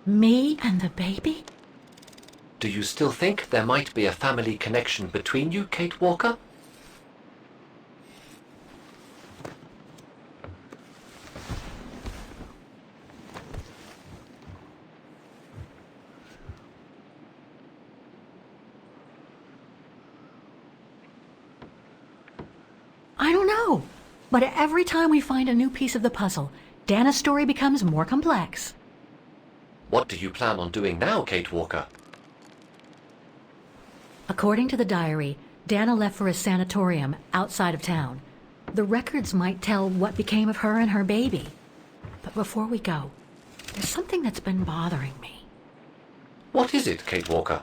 Me and the baby? Do you still think there might be a family connection between you, Kate Walker? I don't know. But every time we find a new piece of the puzzle, Dana's story becomes more complex. What do you plan on doing now, Kate Walker? According to the diary, Dana left for a sanatorium outside of town. The records might tell what became of her and her baby. But before we go, there's something that's been bothering me. What is it, Kate Walker?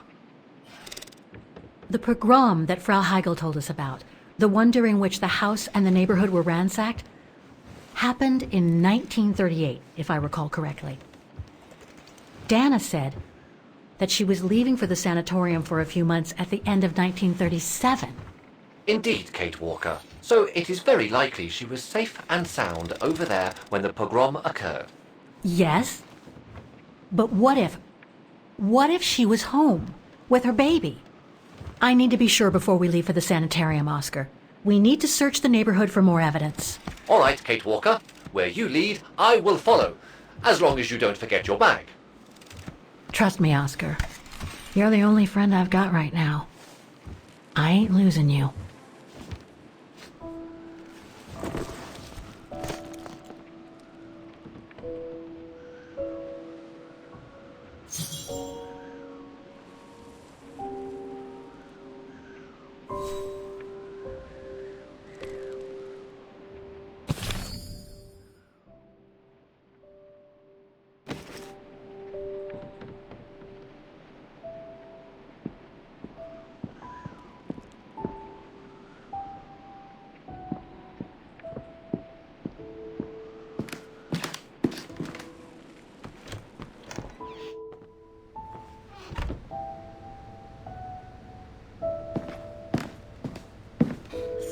The pogrom that Frau Heigl told us about, the one during which the house and the neighborhood were ransacked, happened in 1938, if I recall correctly. Dana said that she was leaving for the sanatorium for a few months at the end of 1937. Indeed, Kate Walker. So it is very likely she was safe and sound over there when the pogrom occurred. Yes, but what if she was home with her baby? I need to be sure before we leave for the sanitarium, Oscar. We need to search the neighborhood for more evidence. All right, Kate Walker. Where you lead, I will follow. As long as you don't forget your bag. Trust me, Oscar. You're the only friend I've got right now. I ain't losing you.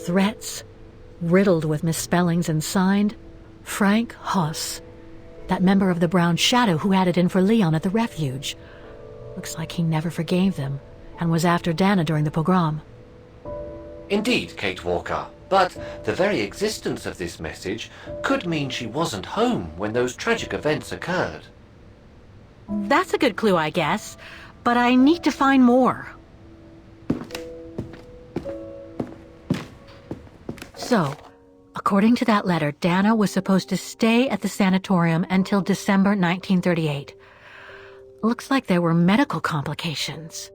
Threats, riddled with misspellings and signed, Frank Hoss, that member of the Brown Shadow who had it in for Leon at the refuge. Looks like he never forgave them and was after Dana during the pogrom. Indeed, Kate Walker. But the very existence of this message could mean she wasn't home when those tragic events occurred. That's a good clue, I guess, but I need to find more. So, according to that letter, Dana was supposed to stay at the sanatorium until December 1938. Looks like there were medical complications.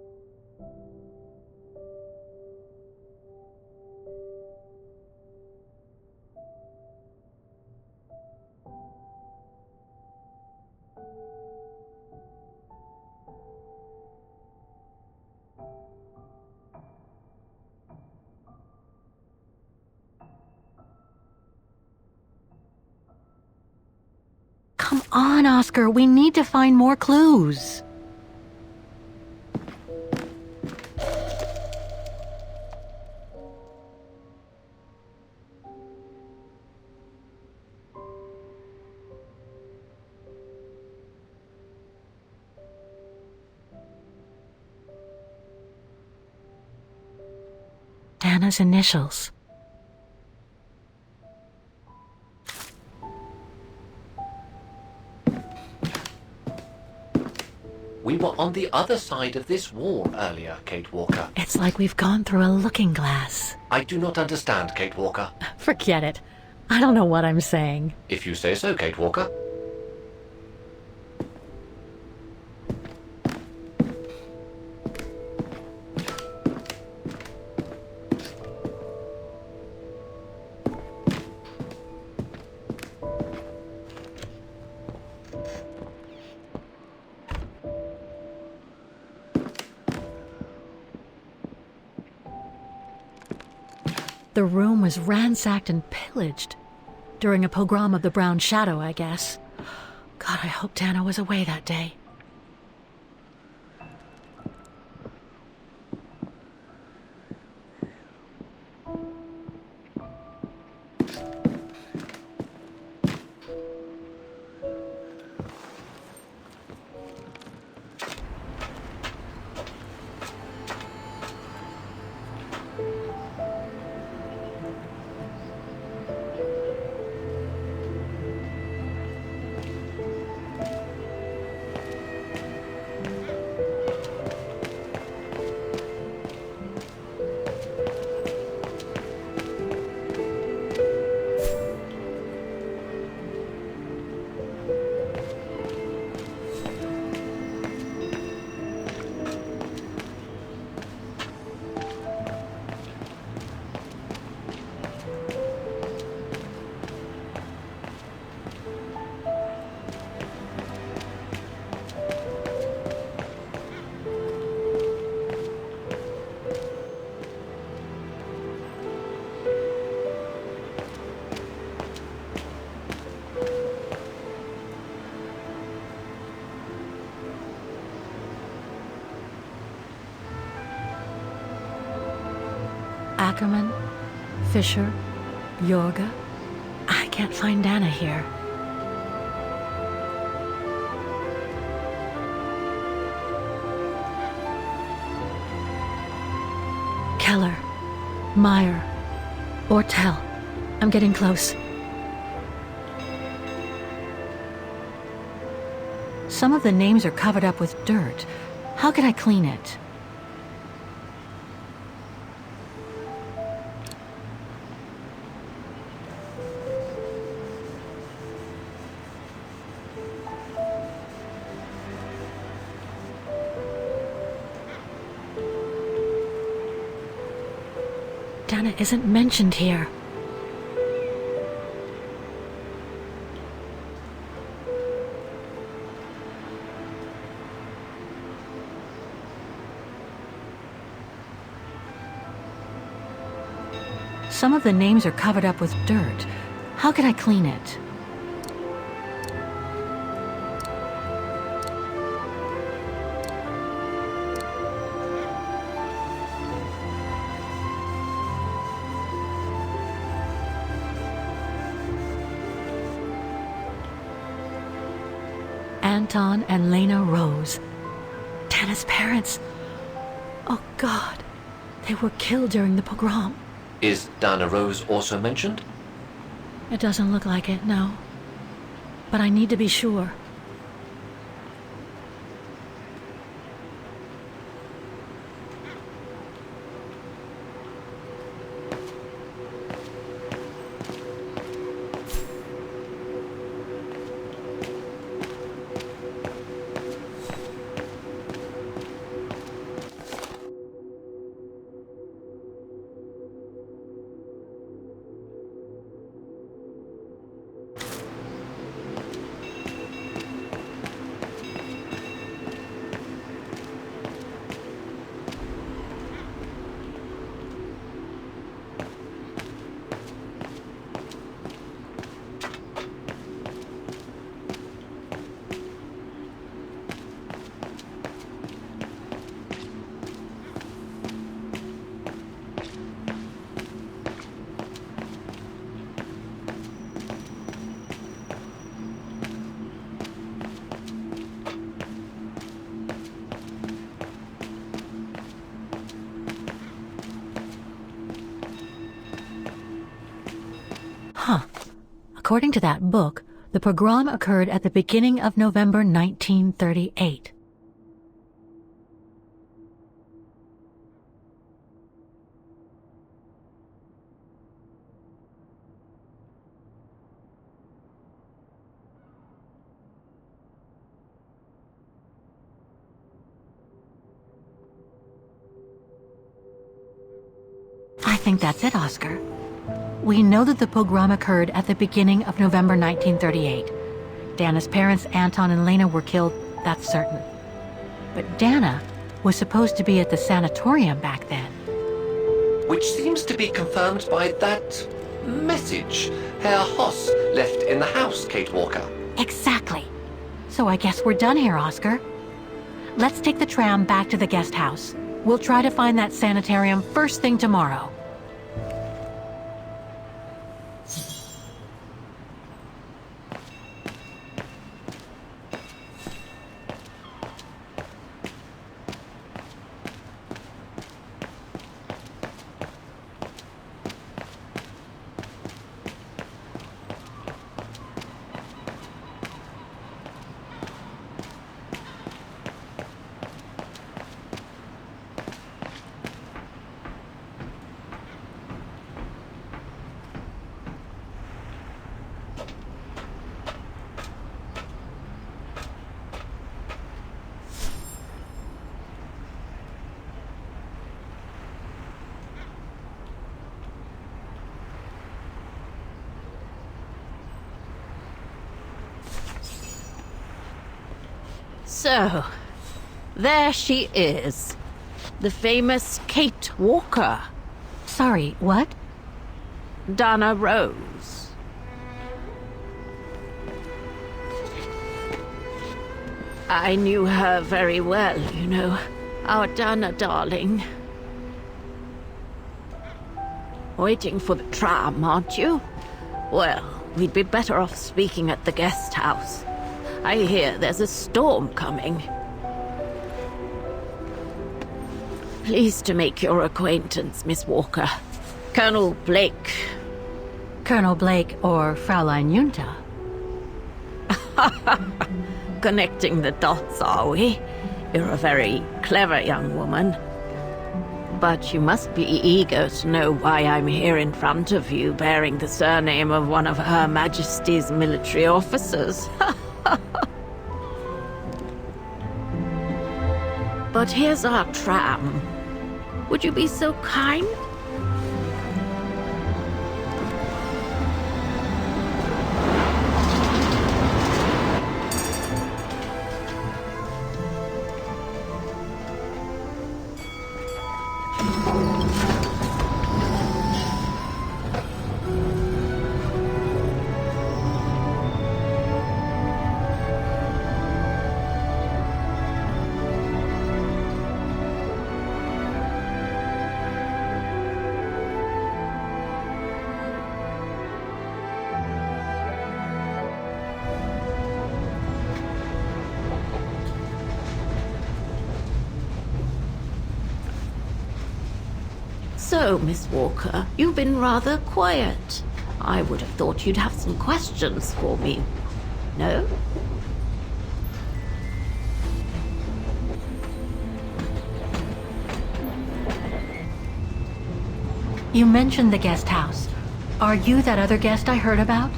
Come on, Oscar, we need to find more clues. Dana's initials. We were on the other side of this wall earlier, Kate Walker. It's like we've gone through a looking glass. I do not understand, Kate Walker. Forget it. I don't know what I'm saying. If you say so, Kate Walker. The room was ransacked and pillaged. During a pogrom of the Brown Shadow, I guess. God, I hope Dana was away that day. Ackerman, Fisher, Yorga. I can't find Dana here. Keller, Meyer, Ortel. I'm getting close. Some of the names are covered up with dirt. How can I clean it? Dana isn't mentioned here. Some of the names are covered up with dirt. How can I clean it? Anton and Lena Rose. Dana's parents. Oh God, they were killed during the pogrom. Is Dana Rose also mentioned? It doesn't look like it, no. But I need to be sure. Huh. According to that book, the pogrom occurred at the beginning of November 1938. I think that's it, Oscar. We know that the pogrom occurred at the beginning of November 1938. Dana's parents, Anton and Lena, were killed, that's certain. But Dana was supposed to be at the sanatorium back then. Which seems to be confirmed by that message Herr Hoss left in the house, Kate Walker. Exactly. So I guess we're done here, Oscar. Let's take the tram back to the guest house. We'll try to find that sanitarium first thing tomorrow. So, there she is. The famous Kate Walker. Sorry, what? Dana Rose. I knew her very well, you know. Our Dana darling. Waiting for the tram, aren't you? Well, we'd be better off speaking at the guest house. I hear there's a storm coming. Pleased to make your acquaintance, Miss Walker. Colonel Blake. Colonel Blake or Fraulein Junta? Connecting the dots, are we? You're a very clever young woman. But you must be eager to know why I'm here in front of you, bearing the surname of one of Her Majesty's military officers. But here's our tram. Would you be so kind? So, Miss Walker, you've been rather quiet. I would have thought you'd have some questions for me. No? You mentioned the guest house. Are you that other guest I heard about?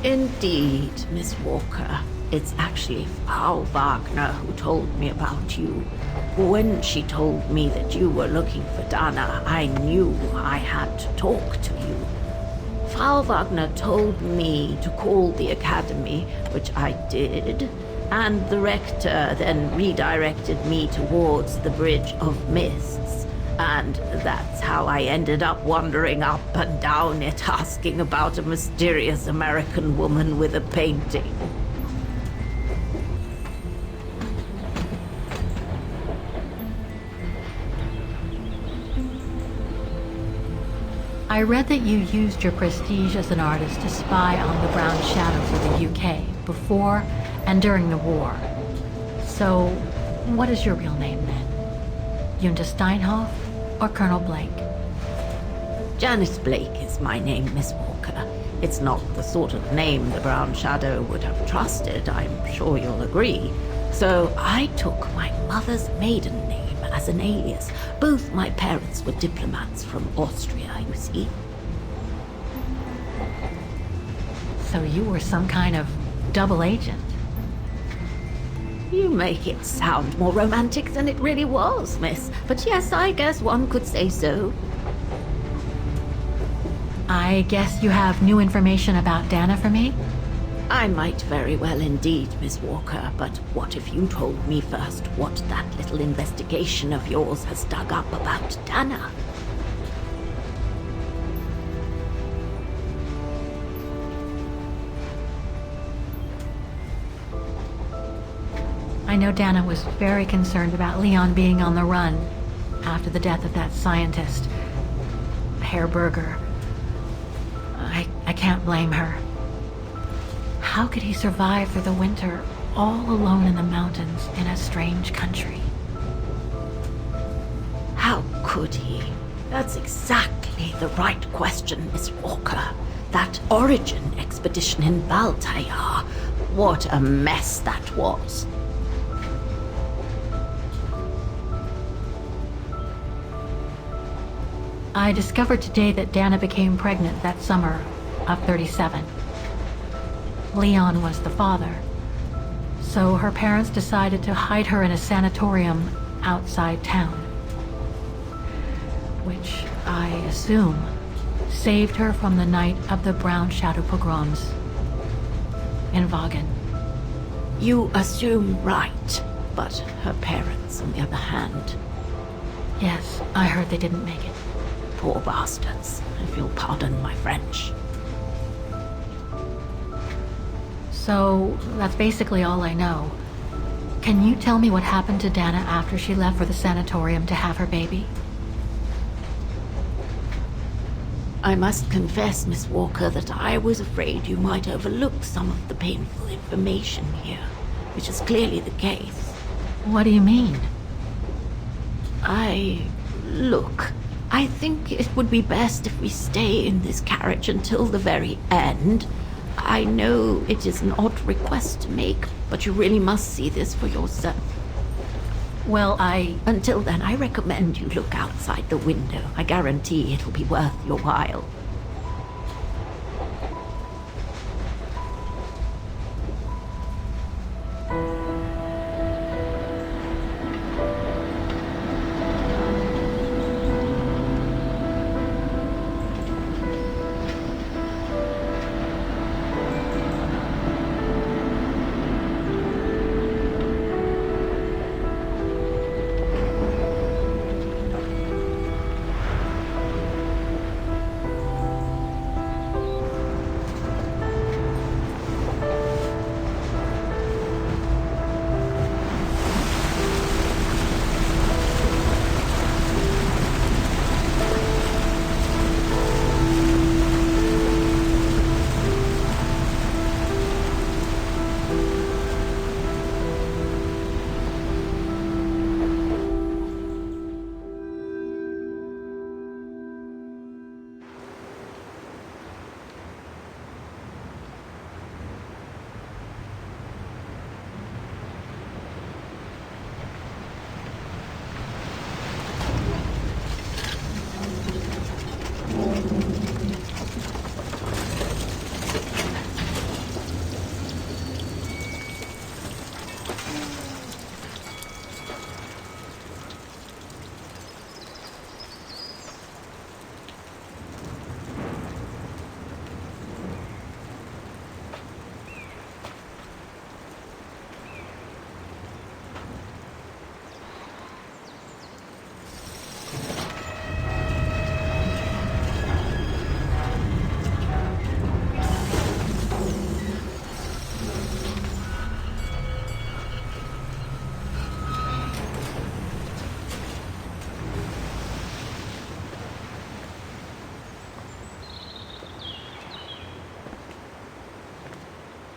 Indeed, Miss Walker. It's actually Frau Wagner who told me about you. When she told me that you were looking for Dana, I knew I had to talk to you. Frau Wagner told me to call the academy, which I did, and the rector then redirected me towards the Bridge of Mists. And that's how I ended up wandering up and down it, asking about a mysterious American woman with a painting. I read that you used your prestige as an artist to spy on the Brown Shadow for the UK before and during the war. So, what is your real name then? Junta Steinhoff or Colonel Blake? Janice Blake is my name, Miss Walker. It's not the sort of name the Brown Shadow would have trusted, I'm sure you'll agree. So I took my mother's maiden name as an alias. Both my parents were diplomats from Austria, you see. So you were some kind of double agent. You make it sound more romantic than it really was, miss. But yes, I guess one could say so. I guess you have new information about Dana for me? I might very well indeed, Miss Walker, but what if you told me first what that little investigation of yours has dug up about Dana? I know Dana was very concerned about Leon being on the run after the death of that scientist, Herr Berger. I can't blame her. How could he survive through the winter, all alone in the mountains in a strange country? How could he? That's exactly the right question, Miss Walker. That origin expedition in Baltayar. What a mess that was. I discovered today that Dana became pregnant that summer of 37. Leon was the father. So her parents decided to hide her in a sanatorium outside town. Which, I assume, saved her from the night of the Brown Shadow pogroms in Vagen. You assume right, but her parents, on the other hand... Yes, I heard they didn't make it. Poor bastards, if you'll pardon my French. So, that's basically all I know. Can you tell me what happened to Dana after she left for the sanatorium to have her baby? I must confess, Miss Walker, that I was afraid you might overlook some of the painful information here, which is clearly the case. What do you mean? Look, I think it would be best if we stay in this carriage until the very end. I know it is an odd request to make, but you really must see this for yourself. Well, Until then, I recommend you look outside the window. I guarantee it'll be worth your while.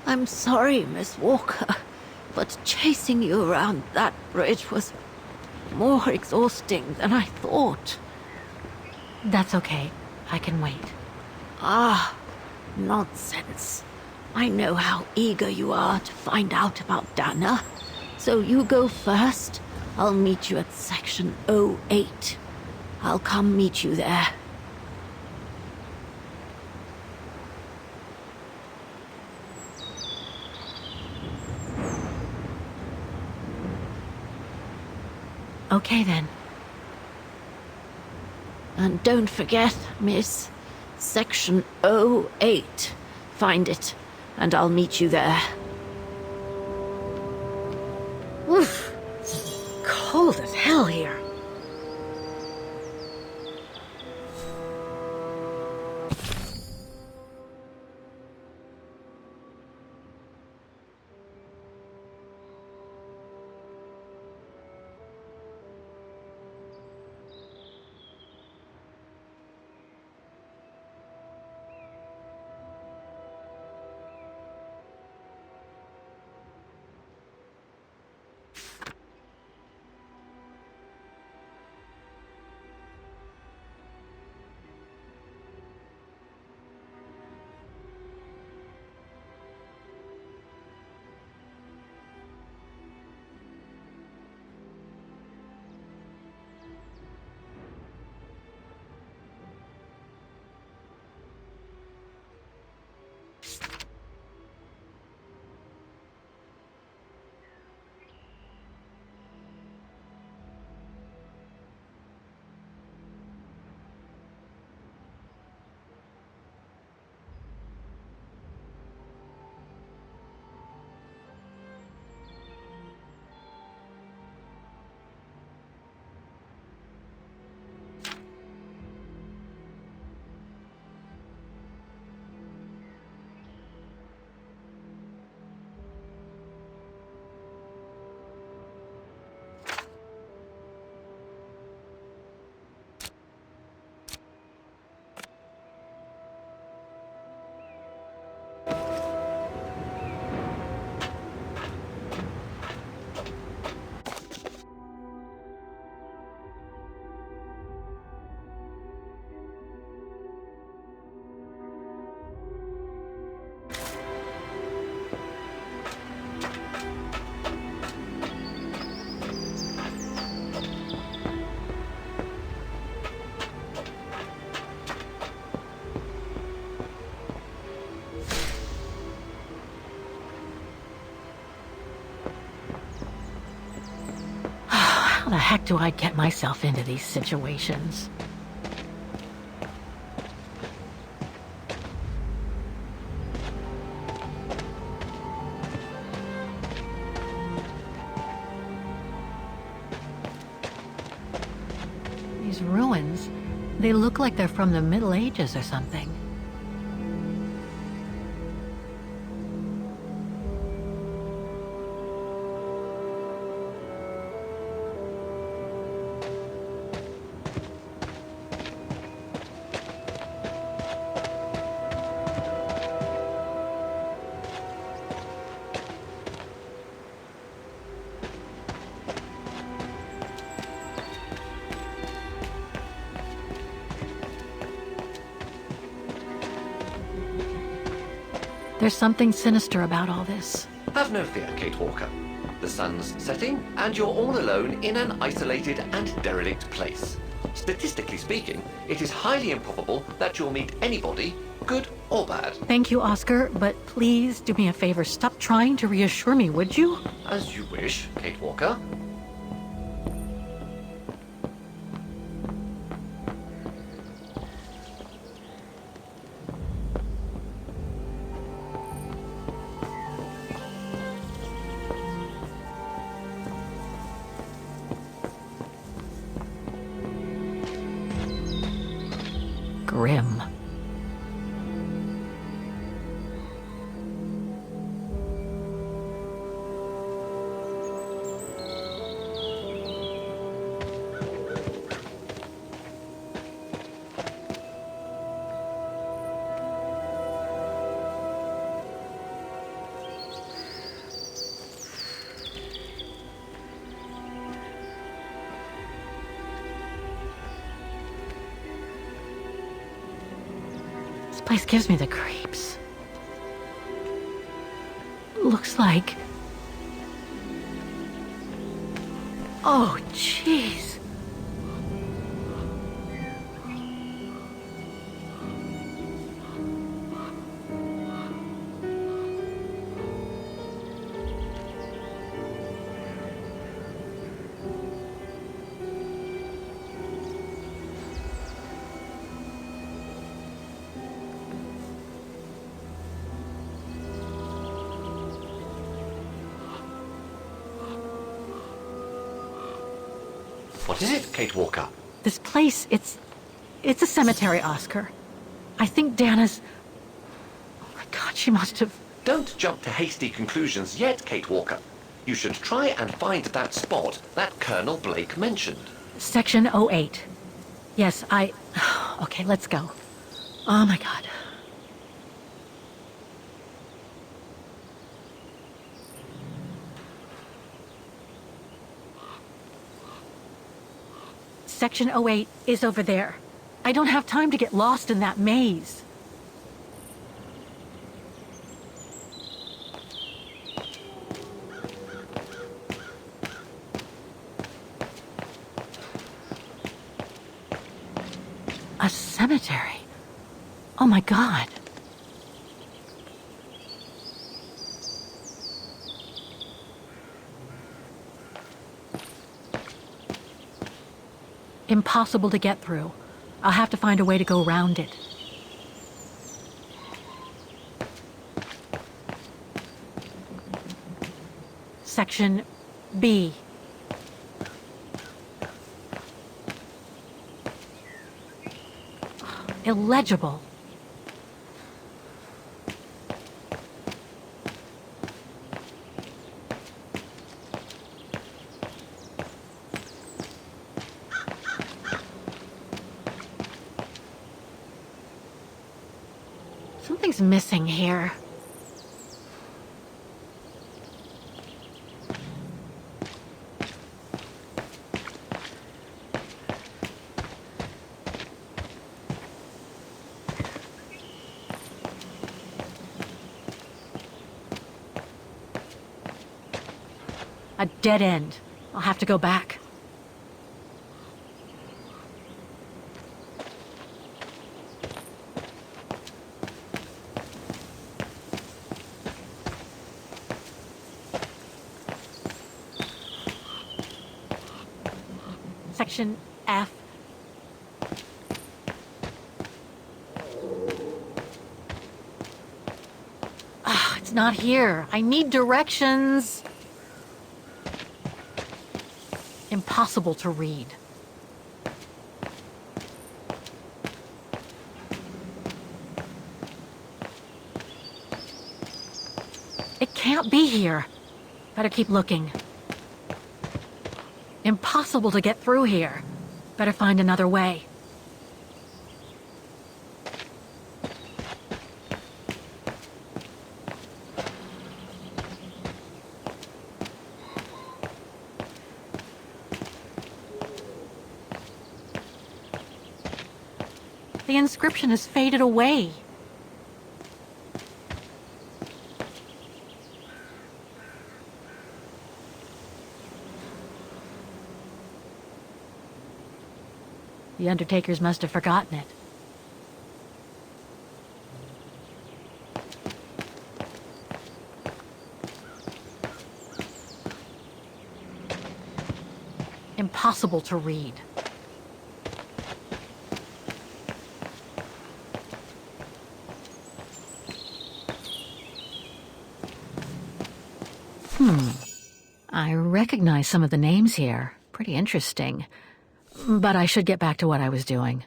I'm sorry, Miss Walker, but chasing you around that bridge was more exhausting than I thought. that's okay. I can wait. Nonsense. I know how eager you are to find out about Dana. So you go first. I'll meet you at section 08. I'll come meet you there. Okay then. And don't forget, miss, section 08. Find it, and I'll meet you there. Oof. Cold as hell here. How the heck do I get myself into these situations? These ruins, they look like they're from the Middle Ages or something. There's something sinister about all this. Have no fear, Kate Walker. The sun's setting, and you're all alone in an isolated and derelict place. Statistically speaking, it is highly improbable that you'll meet anybody, good or bad. Thank you, Oscar, but please do me a favor. Stop trying to reassure me, would you? As you wish, Kate Walker. Grim. This place gives me the creeps. Looks like... Oh, jeez. What is it, Kate Walker? This place, it's a cemetery, Oscar. I think Dana's... Oh my God, she must have... Don't jump to hasty conclusions yet, Kate Walker. You should try and find that spot that Colonel Blake mentioned. Section 08. Yes, Okay, let's go. Oh my God. Section 08 is over there. I don't have time to get lost in that maze. A cemetery. Oh my God. Impossible to get through. I'll have to find a way to go around it. Section B. Illegible. Something's missing here. A dead end. I'll have to go back. Section F. Ah, it's not here. I need directions. Impossible to read. It can't be here. Better keep looking. Impossible to get through here. Better find another way. The inscription has faded away. The undertakers must have forgotten it. Impossible to read. I recognize some of the names here. Pretty interesting. But I should get back to what I was doing.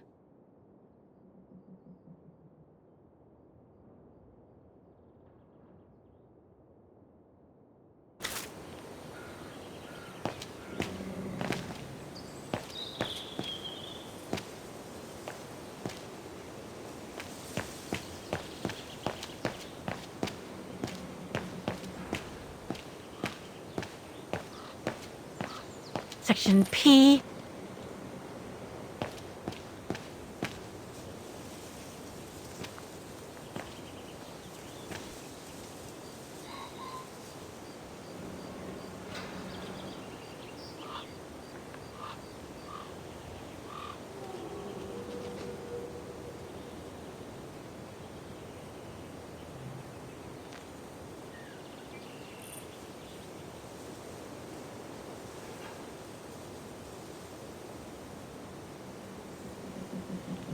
Section P.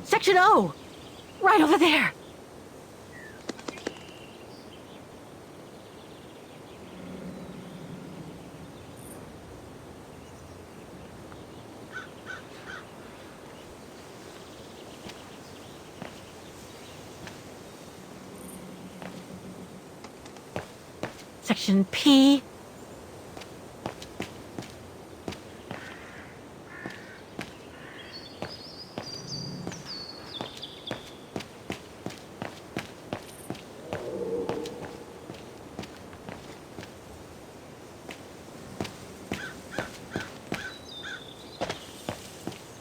Section O! Right over there! Section P.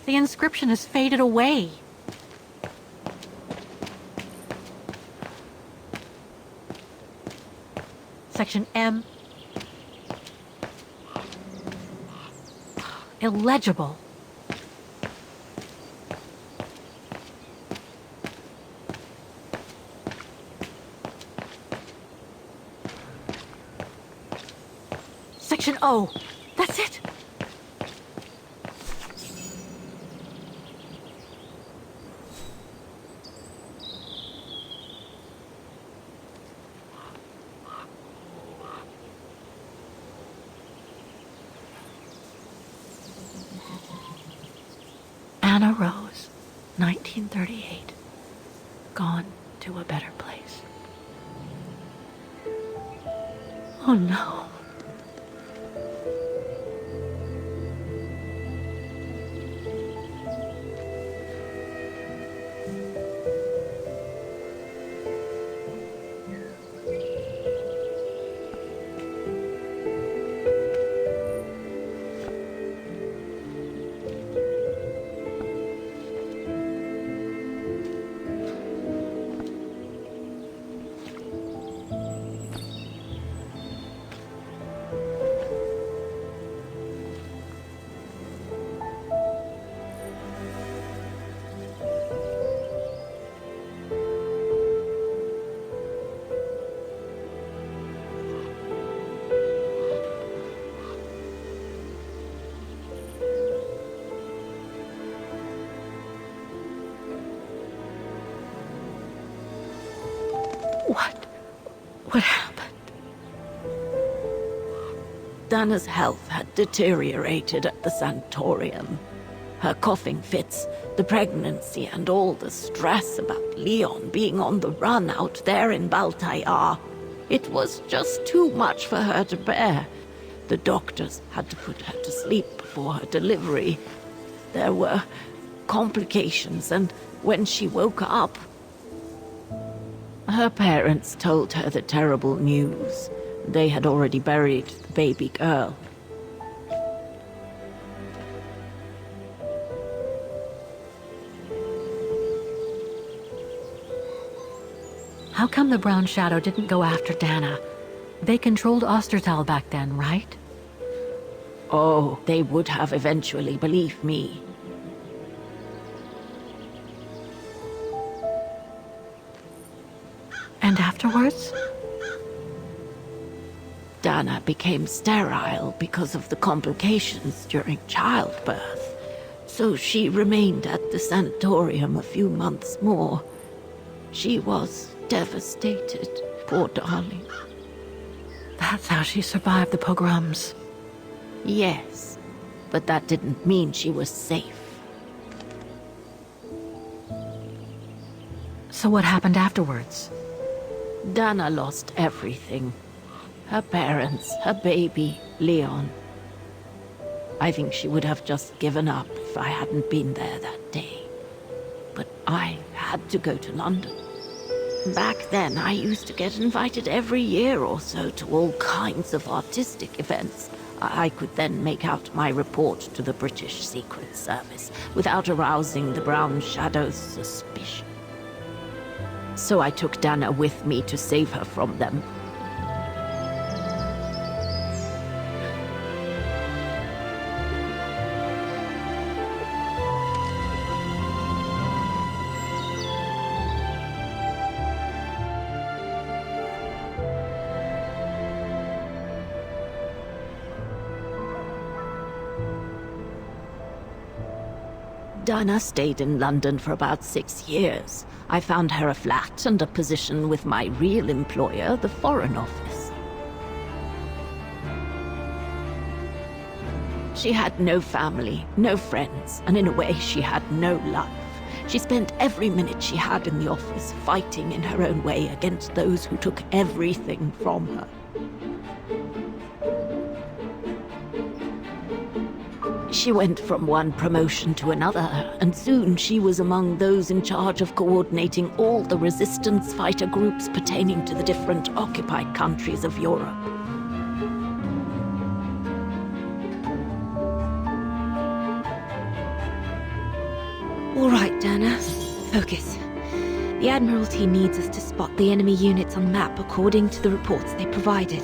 The inscription has faded away. Section M. Illegible. Section O. That's it. Anna Rose, 1938. Gone to a better place. Oh no. What happened? Dana's health had deteriorated at the sanatorium. Her coughing fits, the pregnancy, and all the stress about Leon being on the run out there in Baltayar. It was just too much for her to bear. The doctors had to put her to sleep before her delivery. There were complications, and when she woke up, her parents told her the terrible news. They had already buried the baby girl. How come the Brown Shadow didn't go after Dana? They controlled Ostertal back then, right? Oh, they would have eventually, believe me. And afterwards? Dana became sterile because of the complications during childbirth. So she remained at the sanatorium a few months more. She was devastated, poor darling. That's how she survived the pogroms. Yes, but that didn't mean she was safe. So what happened afterwards? Dana lost everything. Her parents, her baby, Leon. I think she would have just given up if I hadn't been there that day. But I had to go to London. Back then, I used to get invited every year or so to all kinds of artistic events. I could then make out my report to the British Secret Service without arousing the Brown Shadow's suspicion. So I took Dana with me to save her from them. Dana stayed in London for about 6 years. I found her a flat and a position with my real employer, the Foreign Office. She had no family, no friends, and in a way she had no life. She spent every minute she had in the office fighting in her own way against those who took everything from her. She went from one promotion to another, and soon she was among those in charge of coordinating all the resistance fighter groups pertaining to the different occupied countries of Europe. All right, Dana. Focus. The Admiralty needs us to spot the enemy units on the map according to the reports they provided.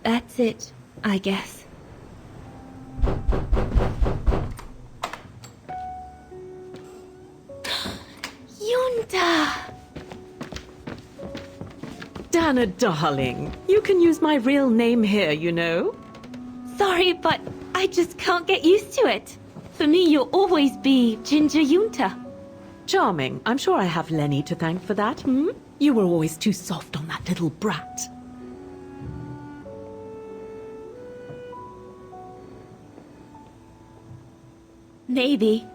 That's it, I guess. Yunta! Dana, darling, you can use my real name here, you know. Sorry, but I just can't get used to it. For me, you'll always be Ginger Yunta. Charming. I'm sure I have Lenny to thank for that, hmm? You were always too soft on that little brat. Maybe.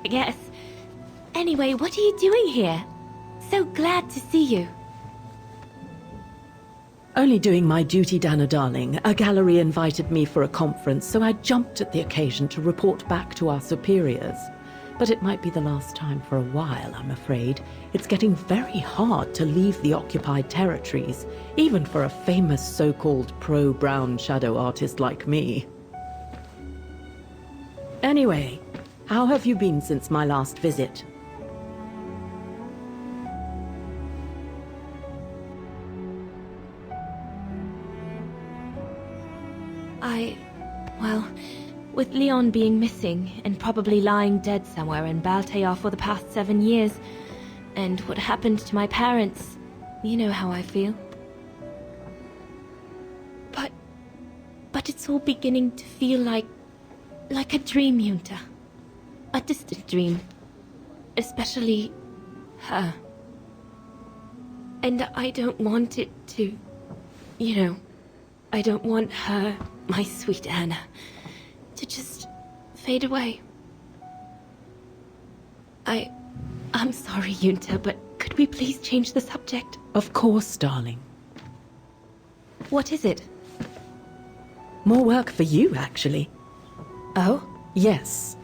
I guess. Anyway, what are you doing here? So glad to see you. Only doing my duty, Dana, darling. A gallery invited me for a conference, so I jumped at the occasion to report back to our superiors. But it might be the last time for a while, I'm afraid. It's getting very hard to leave the occupied territories, even for a famous so-called pro-brown shadow artist like me. Anyway, how have you been since my last visit? Well, with Leon being missing and probably lying dead somewhere in Baltear for the past 7 years, and what happened to my parents, you know how I feel. But it's all beginning to feel like a dream, Yunta. A distant dream. Especially her. And I don't want it to, I don't want her, my sweet Anna, to just fade away. I'm sorry, Yunta, but could we please change the subject? Of course, darling. What is it? More work for you, actually. Oh? Yes.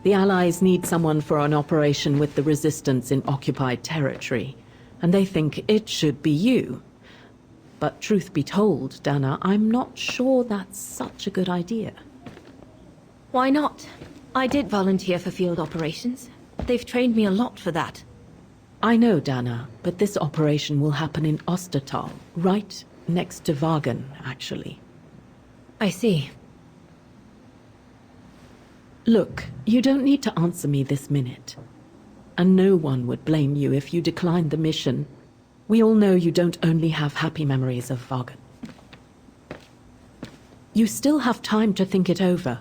The Allies need someone for an operation with the Resistance in occupied territory, and they think it should be you. But truth be told, Dana, I'm not sure that's such a good idea. Why not? I did volunteer for field operations. They've trained me a lot for that. I know, Dana, but this operation will happen in Ostertal, right next to Wagen, actually. I see. Look, you don't need to answer me this minute. And no one would blame you if you declined the mission. We all know you don't only have happy memories of Vagan. You still have time to think it over.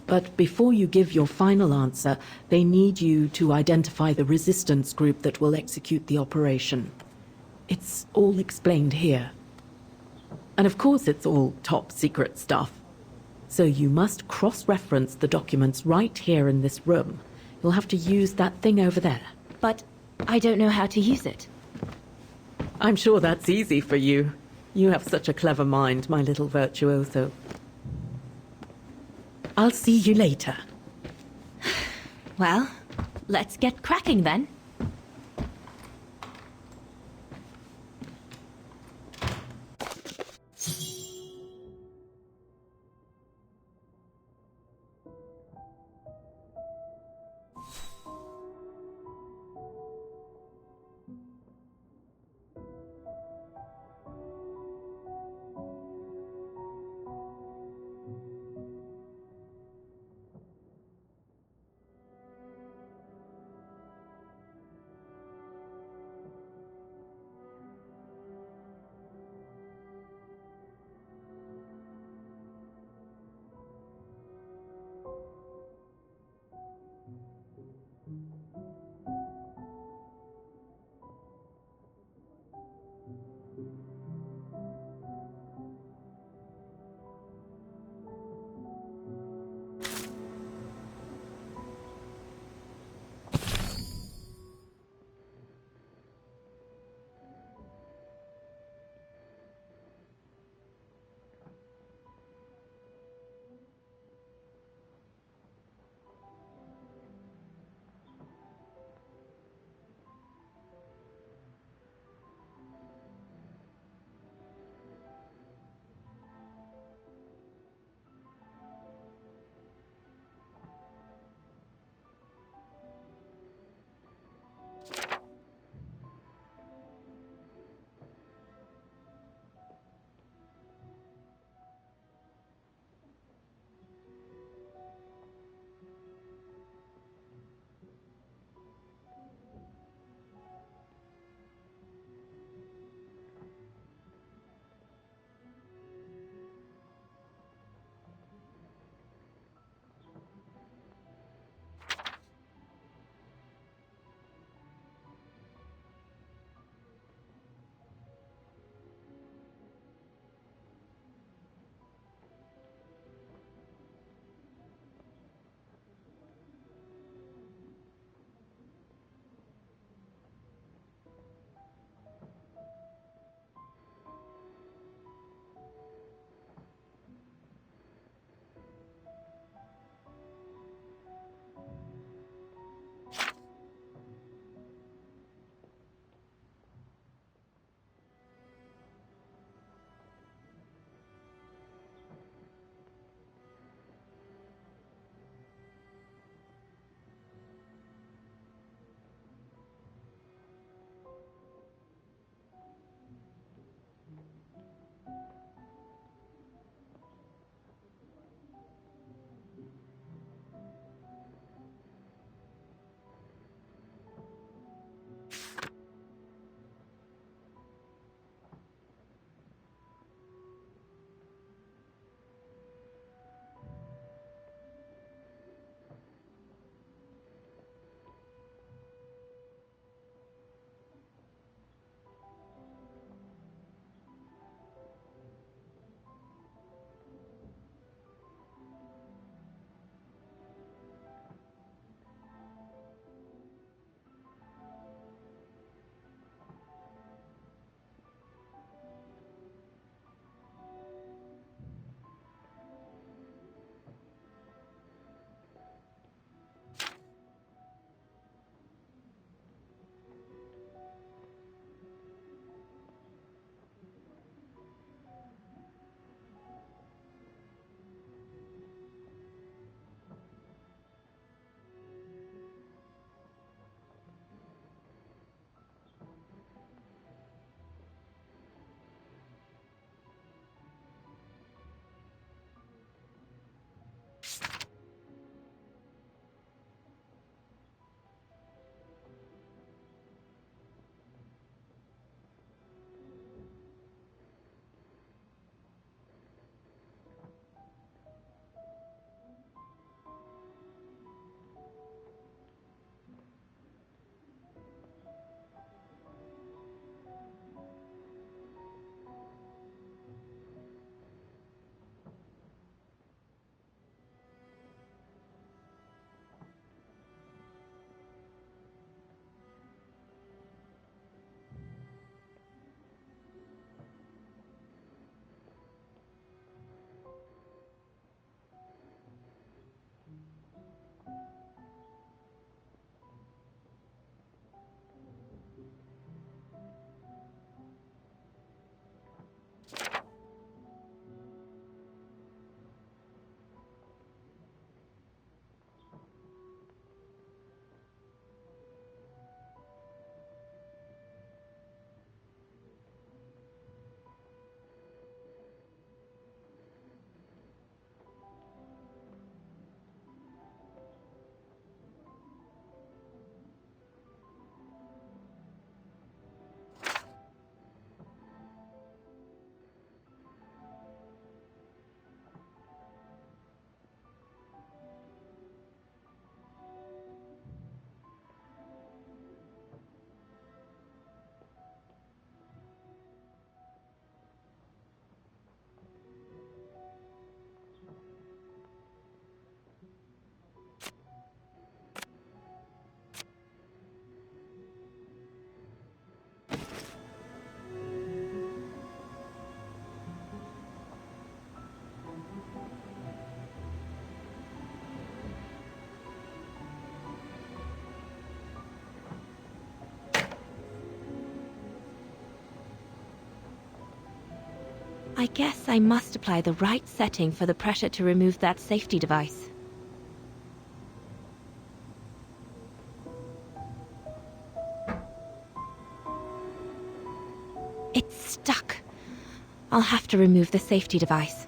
But before you give your final answer, they need you to identify the resistance group that will execute the operation. It's all explained here. And of course it's all top secret stuff. So you must cross-reference the documents right here in this room. You'll have to use that thing over there. But I don't know how to use it. I'm sure that's easy for you. You have such a clever mind, my little virtuoso. I'll see you later. Well, let's get cracking then. I guess I must apply the right setting for the pressure to remove that safety device. It's stuck. I'll have to remove the safety device.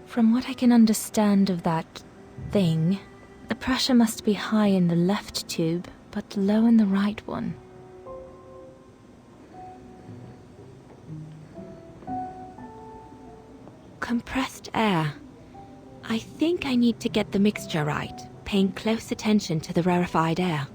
From what I can understand of that thing, the pressure must be high in the left tube, but low in the right one. Compressed air. I think I need to get the mixture right, paying close attention to the rarefied air.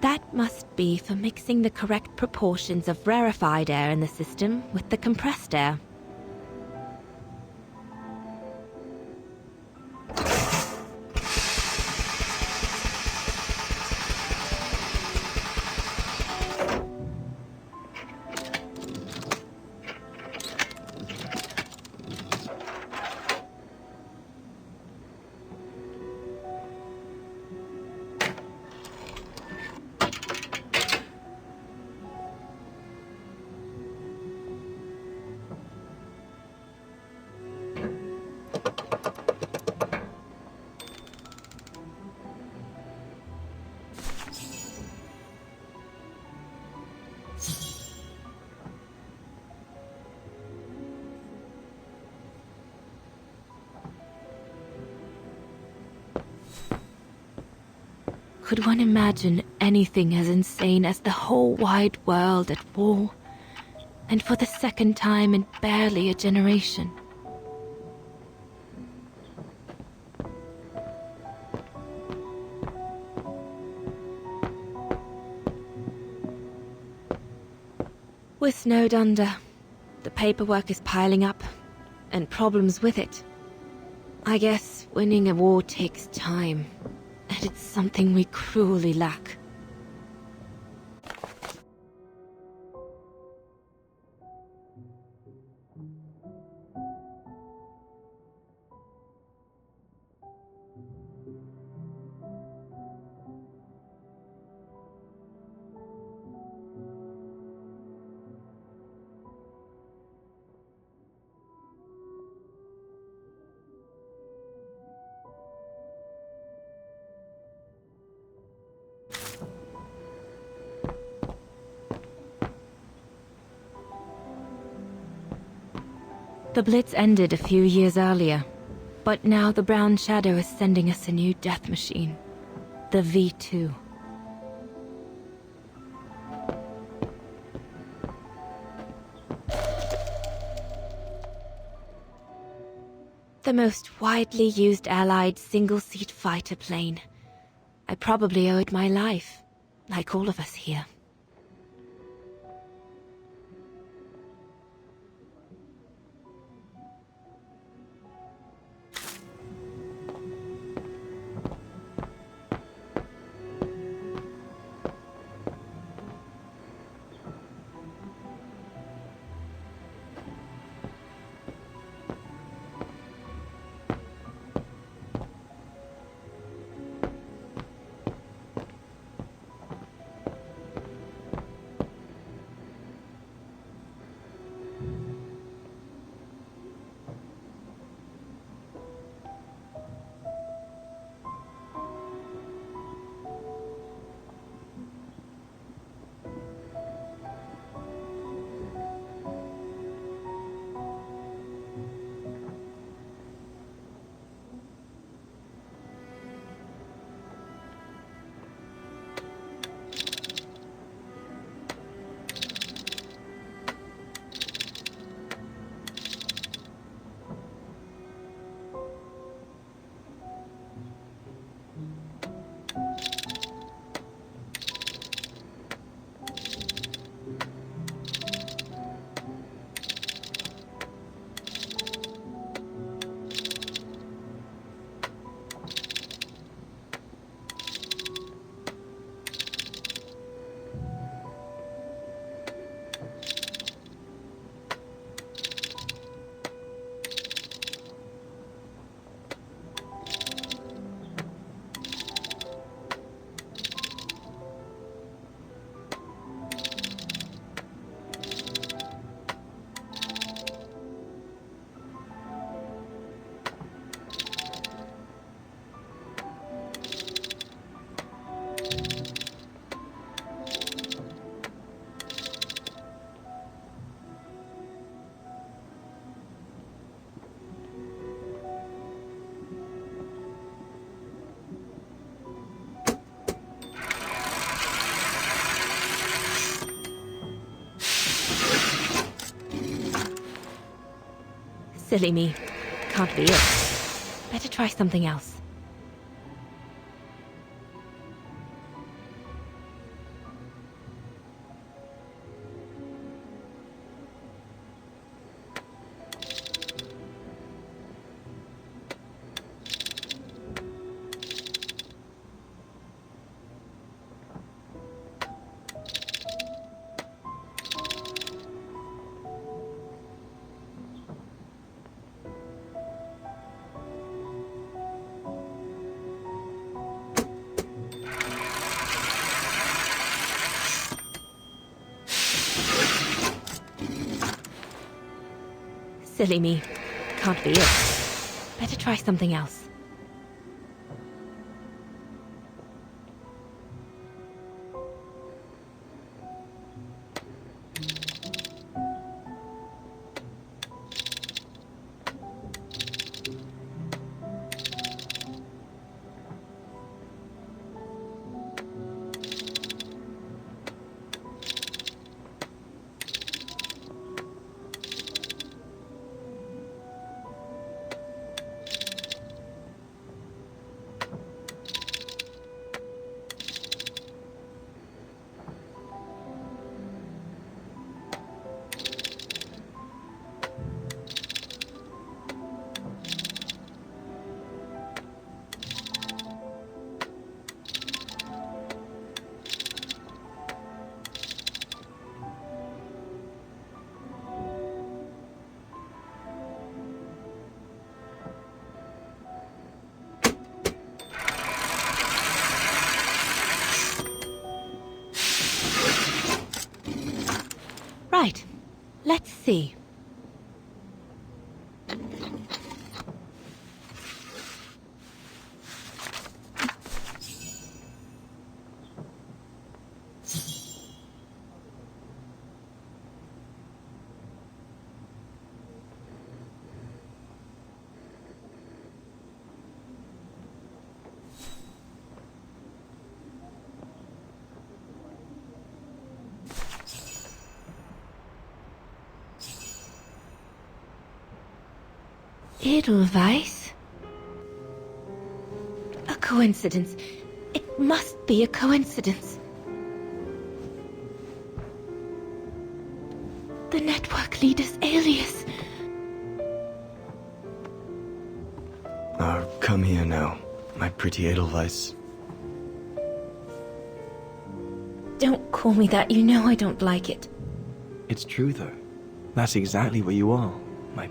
That must be for mixing the correct proportions of rarefied air in the system with the compressed air. Could one imagine anything as insane as the whole wide world at war? And for the second time in barely a generation. We're snowed under. The paperwork is piling up, and problems with it. I guess winning a war takes time. And it's something we cruelly lack. The Blitz ended a few years earlier, but now the Brown Shadow is sending us a new death machine, the V2. The most widely used Allied single-seat fighter plane. I probably owe it my life, like all of us here. Silly me. Can't be it. Better try something else. Silly me. Can't be it. Better try something else. Right. Let's see. Edelweiss? A coincidence. It must be a coincidence. The network leader's alias. Oh, come here now, my pretty Edelweiss. Don't call me that. You know I don't like it. It's true, though. That's exactly what you are, my